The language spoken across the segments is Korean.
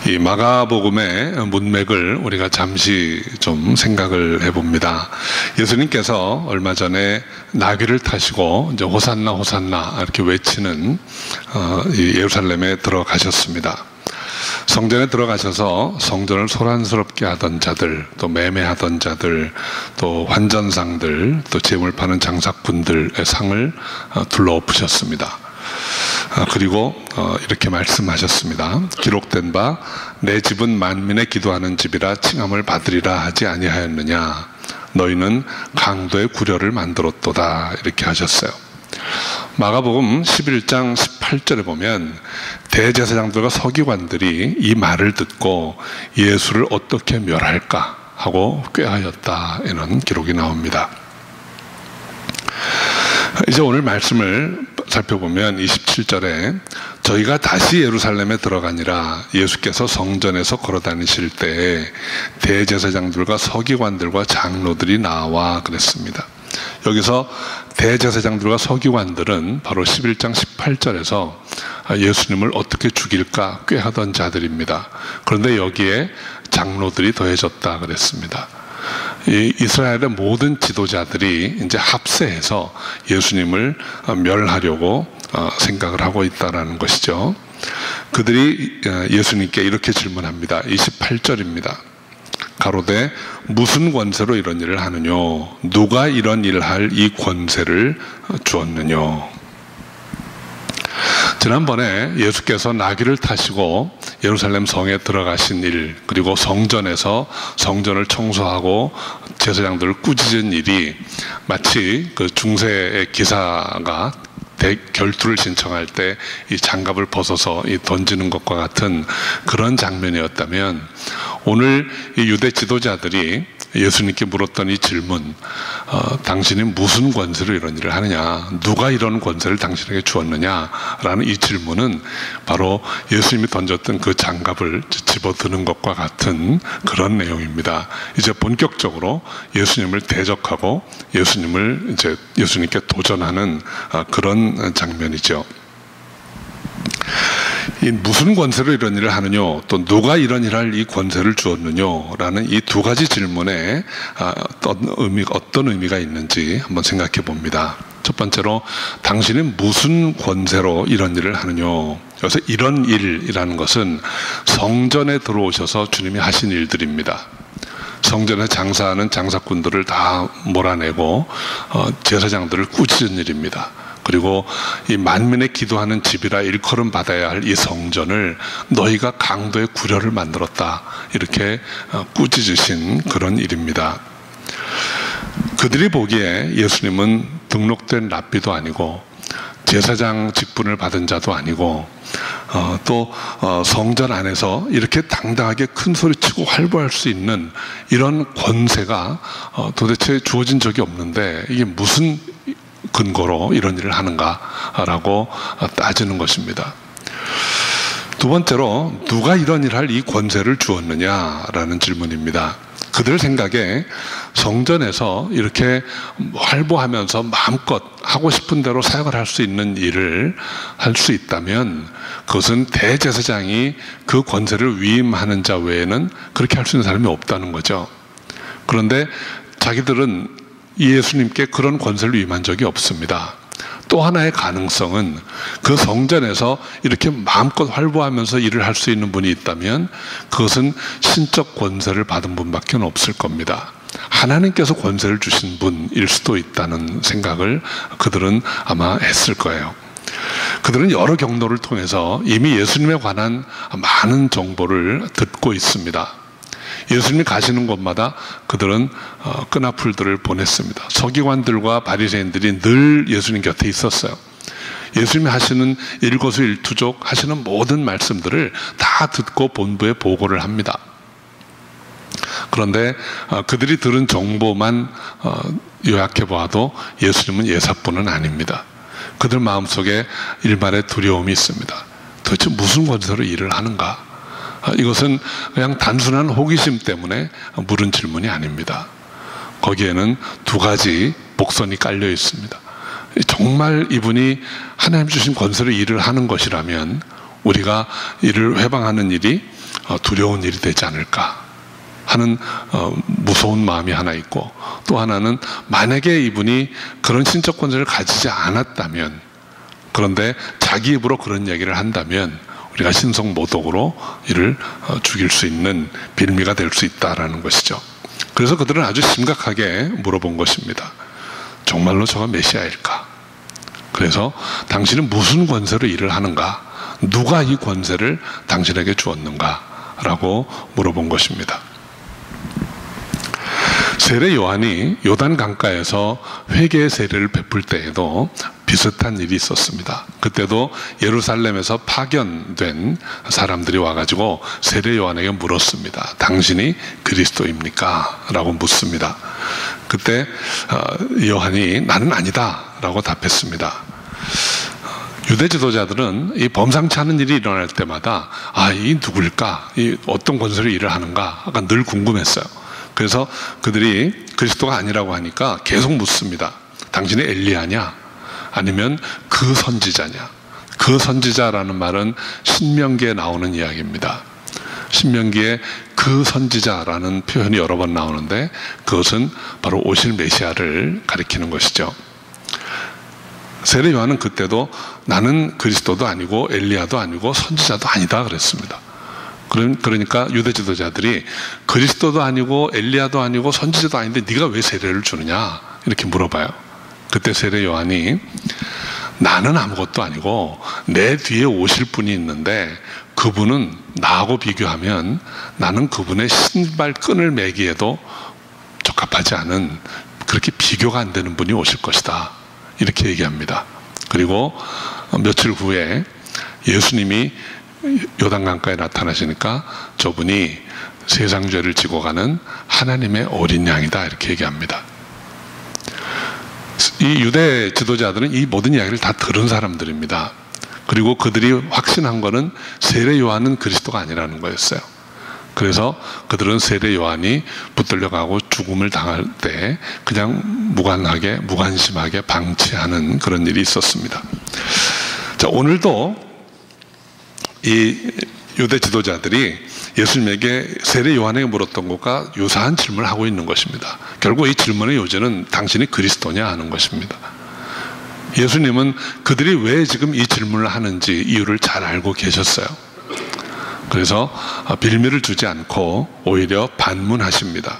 이 마가복음의 문맥을 우리가 잠시 좀 생각을 해봅니다. 예수님께서 얼마 전에 나귀를 타시고 이제 호산나 호산나 이렇게 외치는 이 예루살렘에 들어가셨습니다. 성전에 들어가셔서 성전을 소란스럽게 하던 자들, 또 매매하던 자들, 또 환전상들, 또 재물 파는 장사꾼들의 상을 둘러엎으셨습니다. 그리고 이렇게 말씀하셨습니다. 기록된 바 내 집은 만민의 기도하는 집이라 칭함을 받으리라 하지 아니하였느냐. 너희는 강도의 구려를 만들었도다. 이렇게 하셨어요. 마가복음 11장 18절에 보면 대제사장들과 서기관들이 이 말을 듣고 예수를 어떻게 멸할까 하고 꾀하였다. 이런 기록이 나옵니다. 이제 오늘 말씀을 살펴보면 27절에 저희가 다시 예루살렘에 들어가니라 예수께서 성전에서 걸어다니실 때에 대제사장들과 서기관들과 장로들이 나와 그랬습니다. 여기서 대제사장들과 서기관들은 바로 11장 18절에서 예수님을 어떻게 죽일까 꾀하던 자들입니다. 그런데 여기에 장로들이 더해졌다 그랬습니다. 이 이스라엘의 모든 지도자들이 이제 합세해서 예수님을 멸하려고 생각을 하고 있다라는 것이죠. 그들이 예수님께 이렇게 질문합니다. 28절입니다. 가로되 무슨 권세로 이런 일을 하느뇨? 누가 이런 일을 할 이 권세를 주었느뇨? 지난번에 예수께서 나귀를 타시고 예루살렘 성에 들어가신 일, 그리고 성전에서 성전을 청소하고 제사장들을 꾸짖은 일이 마치 그 중세의 기사가 결투를 신청할 때 이 장갑을 벗어서 던지는 것과 같은 그런 장면이었다면, 오늘 이 유대 지도자들이 예수님께 물었던 이 질문, 당신이 무슨 권세로 이런 일을 하느냐, 누가 이런 권세를 당신에게 주었느냐라는 이 질문은 바로 예수님이 던졌던 그 장갑을 집어드는 것과 같은 그런 내용입니다. 이제 본격적으로 예수님을 대적하고 예수님께 도전하는 그런 장면이죠. 이 무슨 권세로 이런 일을 하느뇨, 또 누가 이런 일을 할 이 권세를 주었느뇨 라는 이 두 가지 질문에 어떤 의미가 있는지 한번 생각해 봅니다. 첫 번째로, 당신은 무슨 권세로 이런 일을 하느뇨. 여기서 이런 일이라는 것은 성전에 들어오셔서 주님이 하신 일들입니다. 성전에 장사하는 장사꾼들을 다 몰아내고 제사장들을 꾸짖은 일입니다. 그리고 이 만민의 기도하는 집이라 일컬음 받아야 할 이 성전을 너희가 강도의 구려를 만들었다, 이렇게 꾸짖으신 그런 일입니다. 그들이 보기에 예수님은 등록된 랍비도 아니고 제사장 직분을 받은 자도 아니고 또 성전 안에서 이렇게 당당하게 큰 소리치고 활보할 수 있는 이런 권세가 도대체 주어진 적이 없는데 이게 무슨 근거로 이런 일을 하는가라고 따지는 것입니다. 두 번째로, 누가 이런 일을 할 이 권세를 주었느냐라는 질문입니다. 그들 생각에 성전에서 이렇게 활보하면서 마음껏 하고 싶은 대로 사역을 할 수 있는 일을 할 수 있다면 그것은 대제사장이 그 권세를 위임하는 자 외에는 그렇게 할 수 있는 사람이 없다는 거죠. 그런데 자기들은 예수님께 그런 권세를 위임한 적이 없습니다. 또 하나의 가능성은 그 성전에서 이렇게 마음껏 활보하면서 일을 할 수 있는 분이 있다면 그것은 신적 권세를 받은 분밖에 없을 겁니다. 하나님께서 권세를 주신 분일 수도 있다는 생각을 그들은 아마 했을 거예요. 그들은 여러 경로를 통해서 이미 예수님에 관한 많은 정보를 듣고 있습니다. 예수님이 가시는 곳마다 그들은 끈앞풀들을 보냈습니다. 서기관들과 바리새인들이 늘 예수님 곁에 있었어요. 예수님이 하시는 일거수일투족 하시는 모든 말씀들을 다 듣고 본부에 보고를 합니다. 그런데 그들이 들은 정보만 요약해 보아도 예수님은 예사뿐은 아닙니다. 그들 마음속에 일말의 두려움이 있습니다. 도대체 무슨 권세로 일을 하는가? 이것은 그냥 단순한 호기심 때문에 물은 질문이 아닙니다. 거기에는 두 가지 복선이 깔려 있습니다. 정말 이분이 하나님 주신 권세로 일을 하는 것이라면 우리가 이를 회방하는 일이 두려운 일이 되지 않을까 하는 무서운 마음이 하나 있고, 또 하나는 만약에 이분이 그런 신적 권세를 가지지 않았다면, 그런데 자기 입으로 그런 얘기를 한다면 우리가 신성모독으로 이를 죽일 수 있는 빌미가 될 수 있다라는 것이죠. 그래서 그들은 아주 심각하게 물어본 것입니다. 정말로 저가 메시아일까? 그래서 당신은 무슨 권세로 일을 하는가? 누가 이 권세를 당신에게 주었는가? 라고 물어본 것입니다. 세례 요한이 요단 강가에서 회개의 세례를 베풀 때에도 비슷한 일이 있었습니다. 그때도 예루살렘에서 파견된 사람들이 와가지고 세례 요한에게 물었습니다. 당신이 그리스도입니까? 라고 묻습니다. 그때 요한이 나는 아니다 라고 답했습니다. 유대 지도자들은 이 범상치 않은 일이 일어날 때마다 이 누굴까? 이 어떤 권세로 일을 하는가? 약간 늘 궁금했어요. 그래서 그들이 그리스도가 아니라고 하니까 계속 묻습니다. 당신이 엘리야냐? 아니면 그 선지자냐? 그 선지자라는 말은 신명기에 나오는 이야기입니다. 신명기에 그 선지자라는 표현이 여러 번 나오는데 그것은 바로 오실 메시아를 가리키는 것이죠. 세례 요한은 그때도 나는 그리스도도 아니고 엘리야도 아니고 선지자도 아니다 그랬습니다. 그러니까 유대 지도자들이 그리스도도 아니고 엘리야도 아니고 선지자도 아닌데 네가 왜 세례를 주느냐 이렇게 물어봐요. 그때 세례 요한이 나는 아무것도 아니고 내 뒤에 오실 분이 있는데 그분은 나하고 비교하면 나는 그분의 신발끈을 매기에도 적합하지 않은, 그렇게 비교가 안 되는 분이 오실 것이다 이렇게 얘기합니다. 그리고 며칠 후에 예수님이 요단강가에 나타나시니까 저분이 세상 죄를 지고 가는 하나님의 어린 양이다 이렇게 얘기합니다. 이 유대 지도자들은 이 모든 이야기를 다 들은 사람들입니다. 그리고 그들이 확신한 것은 세례 요한은 그리스도가 아니라는 거였어요. 그래서 그들은 세례 요한이 붙들려가고 죽음을 당할 때 그냥 무관심하게 방치하는 그런 일이 있었습니다. 자, 오늘도 이 유대 지도자들이 예수님에게 세례 요한에게 물었던 것과 유사한 질문을 하고 있는 것입니다. 결국 이 질문의 요지는 당신이 그리스도냐 하는 것입니다. 예수님은 그들이 왜 지금 이 질문을 하는지 이유를 잘 알고 계셨어요. 그래서 빌미를 주지 않고 오히려 반문하십니다.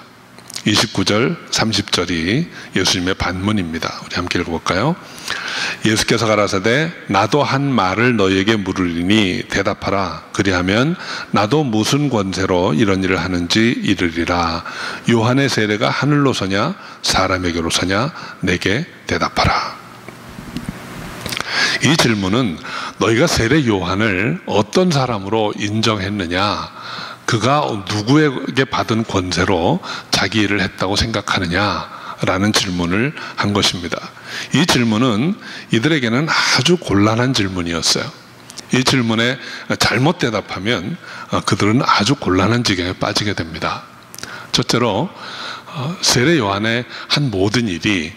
29절, 30절이 예수님의 반문입니다. 우리 함께 읽어볼까요? 예수께서 가라사대 나도 한 말을 너희에게 물으리니 대답하라. 그리하면 나도 무슨 권세로 이런 일을 하는지 이르리라. 요한의 세례가 하늘로서냐 사람에게로서냐 내게 대답하라. 이 질문은 너희가 세례 요한을 어떤 사람으로 인정했느냐, 그가 누구에게 받은 권세로 자기 일을 했다고 생각하느냐라는 질문을 한 것입니다. 이 질문은 이들에게는 아주 곤란한 질문이었어요. 이 질문에 잘못 대답하면 그들은 아주 곤란한 지경에 빠지게 됩니다. 첫째로 세례 요한의 한 모든 일이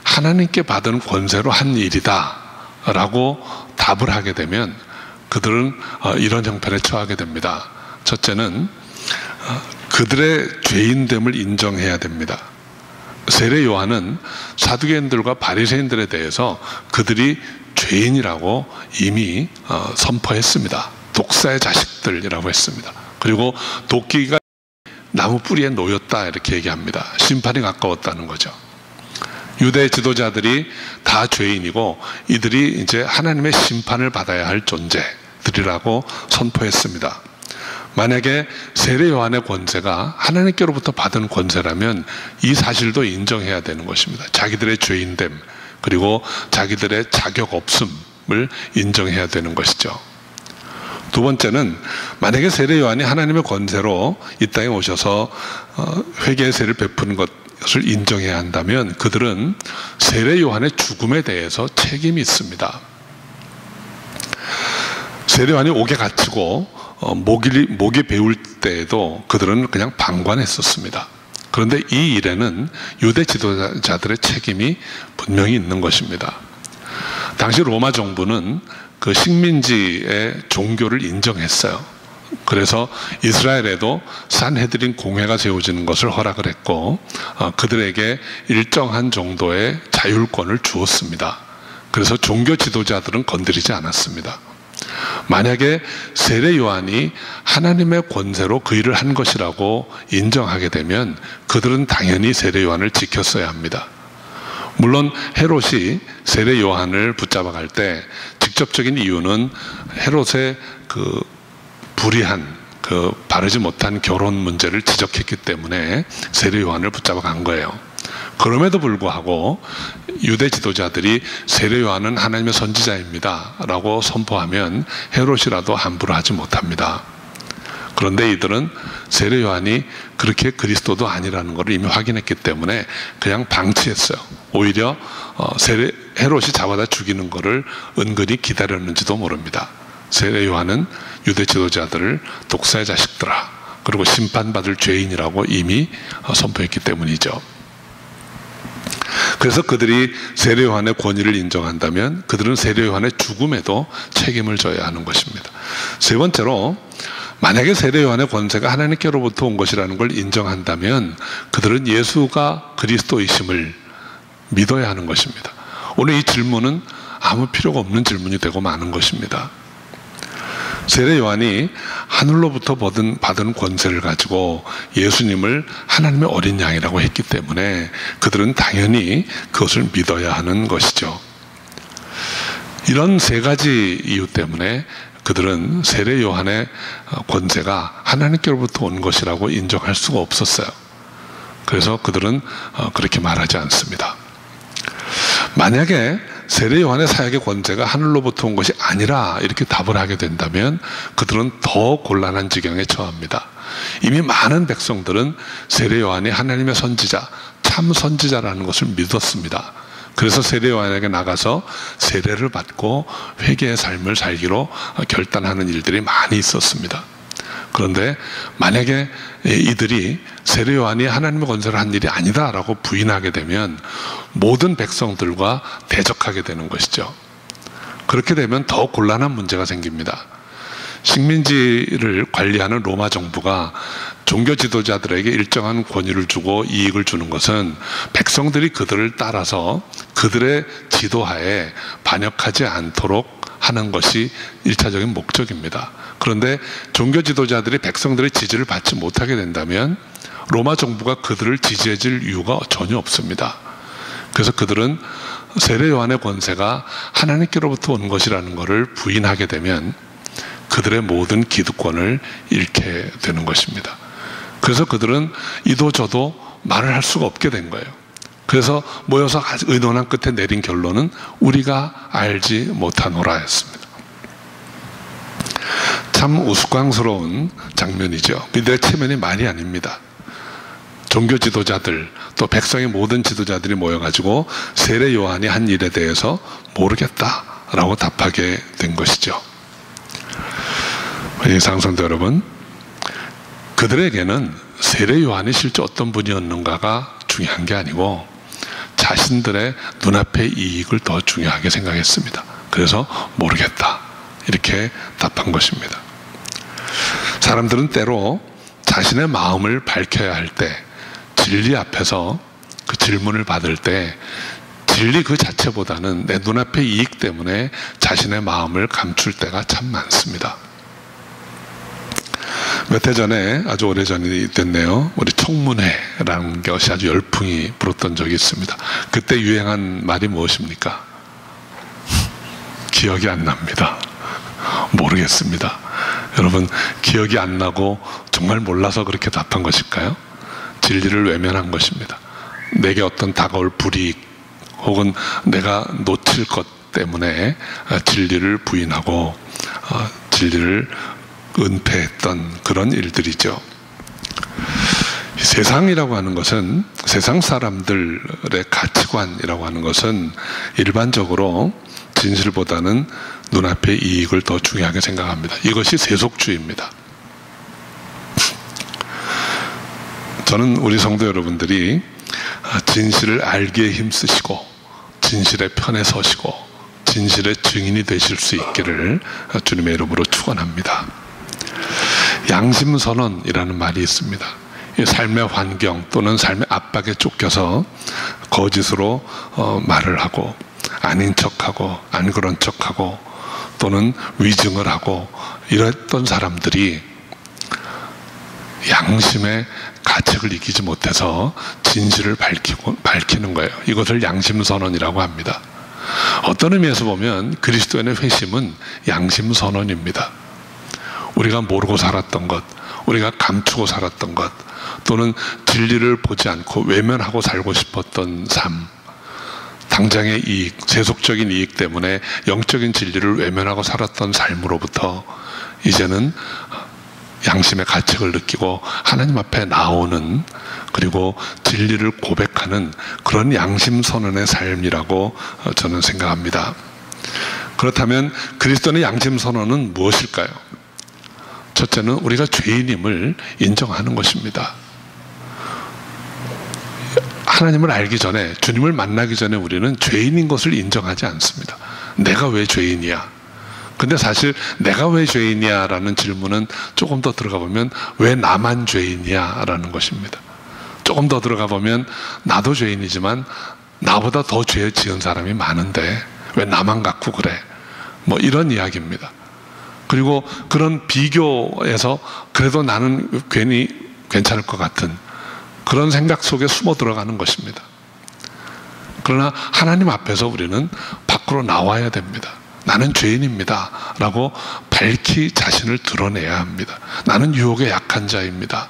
하나님께 받은 권세로 한 일이다 라고 답을 하게 되면 그들은 이런 형편에 처하게 됩니다. 첫째는 그들의 죄인됨을 인정해야 됩니다. 세례 요한은 사두개인들과 바리새인들에 대해서 그들이 죄인이라고 이미 선포했습니다. 독사의 자식들이라고 했습니다. 그리고 도끼가 나무 뿌리에 놓였다 이렇게 얘기합니다. 심판이 가까웠다는 거죠. 유대 지도자들이 다 죄인이고 이들이 이제 하나님의 심판을 받아야 할 존재들이라고 선포했습니다. 만약에 세례 요한의 권세가 하나님께로부터 받은 권세라면 이 사실도 인정해야 되는 것입니다. 자기들의 죄인됨 그리고 자기들의 자격 없음을 인정해야 되는 것이죠. 두 번째는 만약에 세례 요한이 하나님의 권세로 이 땅에 오셔서 회개의 세를 베푸는 것을 인정해야 한다면 그들은 세례 요한의 죽음에 대해서 책임이 있습니다. 세례 요한이 옥에 갇히고 목이 베울 때에도 그들은 그냥 방관했었습니다. 그런데 이 일에는 유대 지도자들의 책임이 분명히 있는 것입니다. 당시 로마 정부는 그 식민지의 종교를 인정했어요. 그래서 이스라엘에도 산헤드린 공회가 세워지는 것을 허락을 했고 그들에게 일정한 정도의 자율권을 주었습니다. 그래서 종교 지도자들은 건드리지 않았습니다. 만약에 세례 요한이 하나님의 권세로 그 일을 한 것이라고 인정하게 되면 그들은 당연히 세례 요한을 지켰어야 합니다. 물론 헤롯이 세례 요한을 붙잡아 갈 때 직접적인 이유는 헤롯의 그 불의한 바르지 못한 결혼 문제를 지적했기 때문에 세례 요한을 붙잡아 간 거예요. 그럼에도 불구하고 유대 지도자들이 세례 요한은 하나님의 선지자입니다 라고 선포하면 헤롯이라도 함부로 하지 못합니다. 그런데 이들은 세례 요한이 그렇게 그리스도도 아니라는 것을 이미 확인했기 때문에 그냥 방치했어요. 오히려 헤롯이 잡아다 죽이는 것을 은근히 기다렸는지도 모릅니다. 세례 요한은 유대 지도자들을 독사의 자식들아, 그리고 심판받을 죄인이라고 이미 선포했기 때문이죠. 그래서 그들이 세례 요한의 권위를 인정한다면 그들은 세례 요한의 죽음에도 책임을 져야 하는 것입니다. 세 번째로, 만약에 세례 요한의 권세가 하나님께로부터 온 것이라는 걸 인정한다면 그들은 예수가 그리스도이심을 믿어야 하는 것입니다. 오늘 이 질문은 아무 필요가 없는 질문이 되고 마는 것입니다. 세례 요한이 하늘로부터 받은 권세를 가지고 예수님을 하나님의 어린 양이라고 했기 때문에 그들은 당연히 그것을 믿어야 하는 것이죠. 이런 세 가지 이유 때문에 그들은 세례 요한의 권세가 하나님께로부터 온 것이라고 인정할 수가 없었어요. 그래서 그들은 그렇게 말하지 않습니다. 만약에 세례 요한의 사역의 권세가 하늘로부터 온 것이 아니라 이렇게 답을 하게 된다면 그들은 더 곤란한 지경에 처합니다. 이미 많은 백성들은 세례 요한이 하나님의 선지자, 참 선지자라는 것을 믿었습니다. 그래서 세례 요한에게 나가서 세례를 받고 회개의 삶을 살기로 결단하는 일들이 많이 있었습니다. 그런데 만약에 이들이 세례 요한이 하나님의 권세를 한 일이 아니다라고 부인하게 되면 모든 백성들과 대적하게 되는 것이죠. 그렇게 되면 더 곤란한 문제가 생깁니다. 식민지를 관리하는 로마 정부가 종교 지도자들에게 일정한 권위를 주고 이익을 주는 것은 백성들이 그들을 따라서 그들의 지도하에 반역하지 않도록 하는 것이 1차적인 목적입니다. 그런데 종교 지도자들이 백성들의 지지를 받지 못하게 된다면 로마 정부가 그들을 지지해 줄 이유가 전혀 없습니다. 그래서 그들은 세례 요한의 권세가 하나님께로부터 온 것이라는 것을 부인하게 되면 그들의 모든 기득권을 잃게 되는 것입니다. 그래서 그들은 이도 저도 말을 할 수가 없게 된 거예요. 그래서 모여서 의논한 끝에 내린 결론은 우리가 알지 못하노라 였습니다. 참 우스꽝스러운 장면이죠. 믿음의 체면이 말이 아닙니다. 종교 지도자들 또 백성의 모든 지도자들이 모여가지고 세례 요한이 한 일에 대해서 모르겠다라고 답하게 된 것이죠. 상성도 여러분, 그들에게는 세례 요한이 실제 어떤 분이었는가가 중요한 게 아니고 자신들의 눈앞의 이익을 더 중요하게 생각했습니다. 그래서 모르겠다 이렇게 답한 것입니다. 사람들은 때로 자신의 마음을 밝혀야 할 때, 진리 앞에서 그 질문을 받을 때 진리 그 자체보다는 내 눈앞의 이익 때문에 자신의 마음을 감출 때가 참 많습니다. 몇 해 전에, 아주 오래전이 됐네요, 우리 청문회라는 것이 아주 열풍이 불었던 적이 있습니다. 그때 유행한 말이 무엇입니까? 기억이 안 납니다. 모르겠습니다. 여러분, 기억이 안 나고 정말 몰라서 그렇게 답한 것일까요? 진리를 외면한 것입니다. 내게 어떤 다가올 불이익 혹은 내가 놓칠 것 때문에 진리를 부인하고 진리를 은폐했던 그런 일들이죠. 세상이라고 하는 것은, 세상 사람들의 가치관이라고 하는 것은 일반적으로 진실보다는 눈앞의 이익을 더 중요하게 생각합니다. 이것이 세속주의입니다. 저는 우리 성도 여러분들이 진실을 알기에 힘쓰시고 진실의 편에 서시고 진실의 증인이 되실 수 있기를 주님의 이름으로 축원합니다. 양심선언이라는 말이 있습니다. 이 삶의 환경 또는 삶의 압박에 쫓겨서 거짓으로 말을 하고 아닌 척하고 안 그런 척하고 또는 위증을 하고 이랬던 사람들이 양심의 가책을 이기지 못해서 진실을 밝히는 거예요. 이것을 양심선언이라고 합니다. 어떤 의미에서 보면 그리스도인의 회심은 양심선언입니다. 우리가 모르고 살았던 것, 우리가 감추고 살았던 것, 또는 진리를 보지 않고 외면하고 살고 싶었던 삶, 당장의 이익, 세속적인 이익 때문에 영적인 진리를 외면하고 살았던 삶으로부터 이제는 양심의 가책을 느끼고 하나님 앞에 나오는, 그리고 진리를 고백하는 그런 양심선언의 삶이라고 저는 생각합니다. 그렇다면 그리스도의 양심선언은 무엇일까요? 첫째는 우리가 죄인임을 인정하는 것입니다. 하나님을 알기 전에, 주님을 만나기 전에 우리는 죄인인 것을 인정하지 않습니다. 내가 왜 죄인이야? 근데 사실 내가 왜 죄인이야? 라는 질문은 조금 더 들어가 보면 왜 나만 죄인이야? 라는 것입니다. 조금 더 들어가 보면 나도 죄인이지만 나보다 더 죄 지은 사람이 많은데 왜 나만 갖고 그래? 뭐 이런 이야기입니다. 그리고 그런 비교에서 그래도 나는 괜히 괜찮을 것 같은 그런 생각 속에 숨어 들어가는 것입니다. 그러나 하나님 앞에서 우리는 밖으로 나와야 됩니다. 나는 죄인입니다 라고 밝히 자신을 드러내야 합니다. 나는 유혹에 약한 자입니다.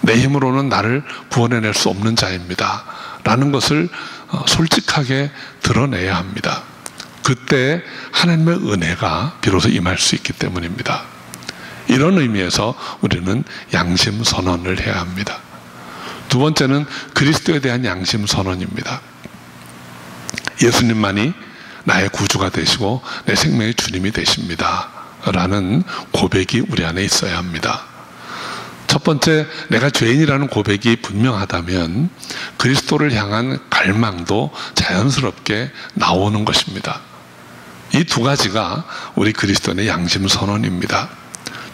내 힘으로는 나를 구원해낼 수 없는 자입니다 라는 것을 솔직하게 드러내야 합니다. 그때 하나님의 은혜가 비로소 임할 수 있기 때문입니다. 이런 의미에서 우리는 양심선언을 해야 합니다. 두 번째는 그리스도에 대한 양심선언입니다. 예수님만이 나의 구주가 되시고 내 생명의 주님이 되십니다 라는 고백이 우리 안에 있어야 합니다. 첫 번째, 내가 죄인이라는 고백이 분명하다면 그리스도를 향한 갈망도 자연스럽게 나오는 것입니다. 이 두 가지가 우리 그리스도인의 양심선언입니다.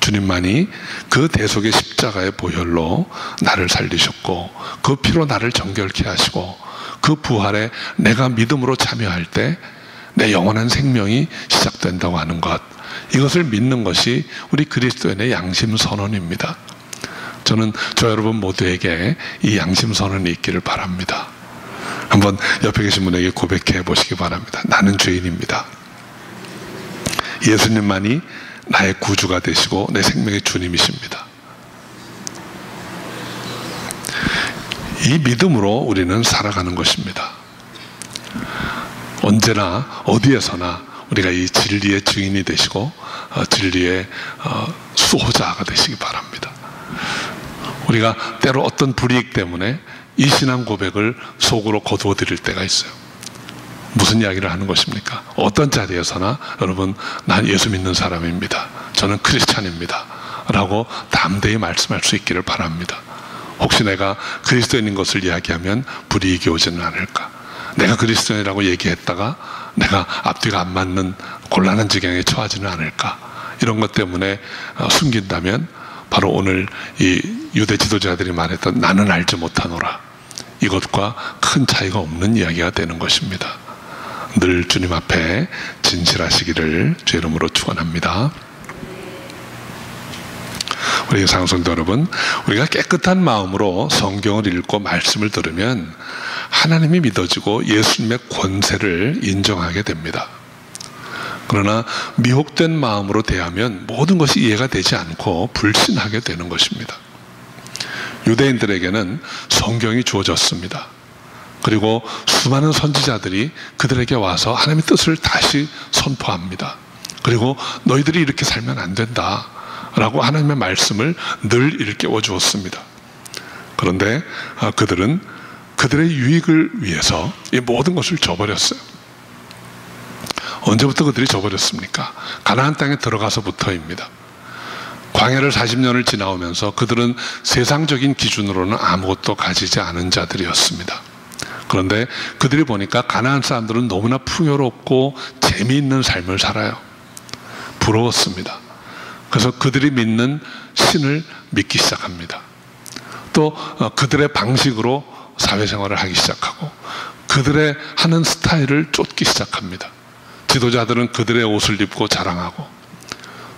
주님만이 그 대속의 십자가의 보혈로 나를 살리셨고 그 피로 나를 정결케 하시고 그 부활에 내가 믿음으로 참여할 때 내 영원한 생명이 시작된다고 하는 것, 이것을 믿는 것이 우리 그리스도인의 양심선언입니다. 저는 저 여러분 모두에게 이 양심선언이 있기를 바랍니다. 한번 옆에 계신 분에게 고백해 보시기 바랍니다. 나는 죄인입니다. 예수님만이 나의 구주가 되시고 내 생명의 주님이십니다. 이 믿음으로 우리는 살아가는 것입니다. 언제나 어디에서나 우리가 이 진리의 증인이 되시고 진리의 수호자가 되시기 바랍니다. 우리가 때로 어떤 불이익 때문에 이 신앙 고백을 속으로 거두어 드릴 때가 있어요. 무슨 이야기를 하는 것입니까? 어떤 자리에서나 여러분, 난 예수 믿는 사람입니다, 저는 크리스찬입니다 라고 담대히 말씀할 수 있기를 바랍니다. 혹시 내가 그리스도인인 것을 이야기하면 불이익이 오지는 않을까? 내가 그리스도인이라고 얘기했다가 내가 앞뒤가 안 맞는 곤란한 지경에 처하지는 않을까? 이런 것 때문에 숨긴다면 바로 오늘 이 유대 지도자들이 말했던 나는 알지 못하노라, 이것과 큰 차이가 없는 이야기가 되는 것입니다. 늘 주님 앞에 진실하시기를 주 이름으로 축원합니다. 우리 상성도 여러분, 우리가 깨끗한 마음으로 성경을 읽고 말씀을 들으면 하나님이 믿어지고 예수님의 권세를 인정하게 됩니다. 그러나 미혹된 마음으로 대하면 모든 것이 이해가 되지 않고 불신하게 되는 것입니다. 유대인들에게는 성경이 주어졌습니다. 그리고 수많은 선지자들이 그들에게 와서 하나님의 뜻을 다시 선포합니다. 그리고 너희들이 이렇게 살면 안 된다 라고 하나님의 말씀을 늘 일깨워 주었습니다. 그런데 그들은 그들의 유익을 위해서 이 모든 것을 저버렸어요. 언제부터 그들이 저버렸습니까? 가나안 땅에 들어가서부터입니다. 광야를 40년을 지나오면서 그들은 세상적인 기준으로는 아무것도 가지지 않은 자들이었습니다. 그런데 그들이 보니까 가나안 사람들은 너무나 풍요롭고 재미있는 삶을 살아요. 부러웠습니다. 그래서 그들이 믿는 신을 믿기 시작합니다. 또 그들의 방식으로 사회생활을 하기 시작하고 그들의 하는 스타일을 쫓기 시작합니다. 지도자들은 그들의 옷을 입고 자랑하고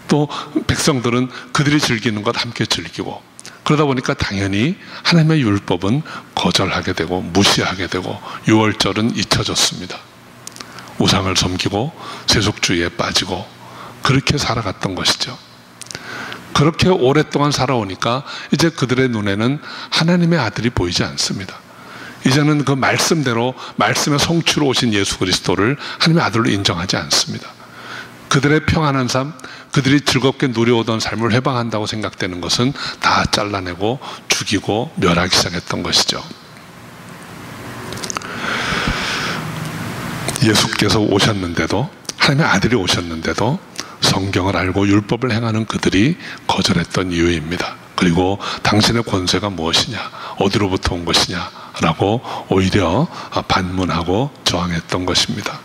또 백성들은 그들이 즐기는 것 함께 즐기고, 그러다 보니까 당연히 하나님의 율법은 거절하게 되고 무시하게 되고 유월절은 잊혀졌습니다. 우상을 섬기고 세속주의에 빠지고 그렇게 살아갔던 것이죠. 그렇게 오랫동안 살아오니까 이제 그들의 눈에는 하나님의 아들이 보이지 않습니다. 이제는 그 말씀대로 말씀의 성취로 오신 예수 그리스도를 하나님의 아들로 인정하지 않습니다. 그들의 평안한 삶, 그들이 즐겁게 누려오던 삶을 회방한다고 생각되는 것은 다 잘라내고 죽이고 멸하기 시작했던 것이죠. 예수께서 오셨는데도, 하나님의 아들이 오셨는데도 성경을 알고 율법을 행하는 그들이 거절했던 이유입니다. 그리고 당신의 권세가 무엇이냐, 어디로부터 온 것이냐 라고 오히려 반문하고 저항했던 것입니다.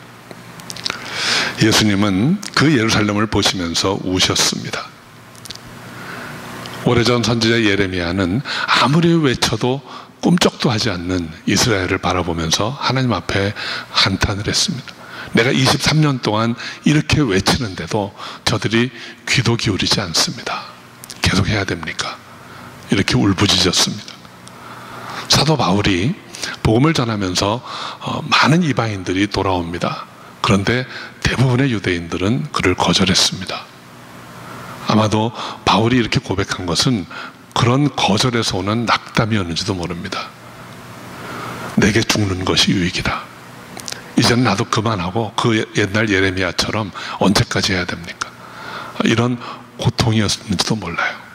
예수님은 그 예루살렘을 보시면서 우셨습니다. 오래전 선지자 예레미야는 아무리 외쳐도 꿈쩍도 하지 않는 이스라엘을 바라보면서 하나님 앞에 한탄을 했습니다. 내가 23년 동안 이렇게 외치는데도 저들이 귀도 기울이지 않습니다. 계속 해야 됩니까? 이렇게 울부짖었습니다. 사도 바울이 복음을 전하면서 많은 이방인들이 돌아옵니다. 그런데 대부분의 유대인들은 그를 거절했습니다. 아마도 바울이 이렇게 고백한 것은 그런 거절에서 오는 낙담이었는지도 모릅니다. 내게 죽는 것이 유익이다. 이제는 나도 그만하고 그 옛날 예레미야처럼 언제까지 해야 됩니까? 이런 고통이었는지도 몰라요.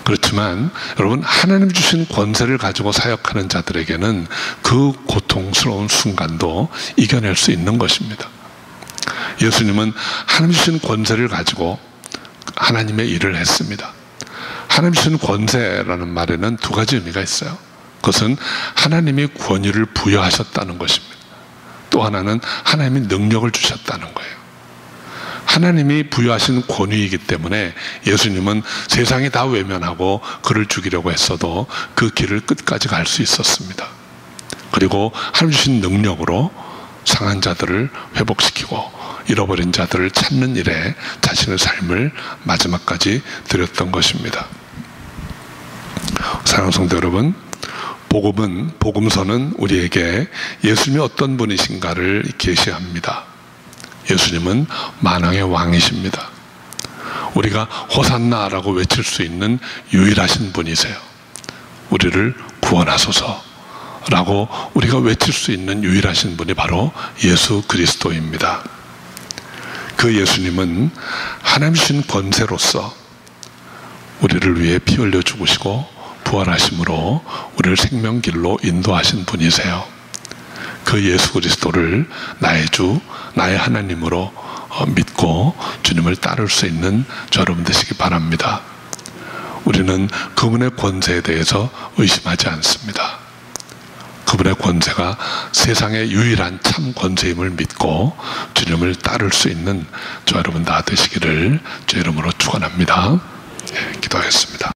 그렇지만 여러분, 하나님 주신 권세를 가지고 사역하는 자들에게는 그 고통스러운 순간도 이겨낼 수 있는 것입니다. 예수님은 하나님 주신 권세를 가지고 하나님의 일을 했습니다. 하나님 주신 권세라는 말에는 두 가지 의미가 있어요. 그것은 하나님이 권위를 부여하셨다는 것입니다. 또 하나는 하나님이 능력을 주셨다는 거예요. 하나님이 부여하신 권위이기 때문에 예수님은 세상이 다 외면하고 그를 죽이려고 했어도 그 길을 끝까지 갈 수 있었습니다. 그리고 하나님 주신 능력으로 상한 자들을 회복시키고 잃어버린 자들을 찾는 일에 자신의 삶을 마지막까지 드렸던 것입니다. 사랑하는 성도 여러분, 복음서는 우리에게 예수님이 어떤 분이신가를 계시합니다. 예수님은 만왕의 왕이십니다. 우리가 호산나라고 외칠 수 있는 유일하신 분이세요. 우리를 구원하소서라고 우리가 외칠 수 있는 유일하신 분이 바로 예수 그리스도입니다. 그 예수님은 하나님 주신 권세로서 우리를 위해 피 흘려 죽으시고 부활하심으로 우리를 생명길로 인도하신 분이세요. 그 예수 그리스도를 나의 주, 나의 하나님으로 믿고 주님을 따를 수 있는 저 여러분 되시기 바랍니다. 우리는 그분의 권세에 대해서 의심하지 않습니다. 그분의 권세가 세상의 유일한 참 권세임을 믿고 주님을 따를 수 있는 저 여러분 다 되시기를 주 이름으로 축원합니다. 기도하겠습니다.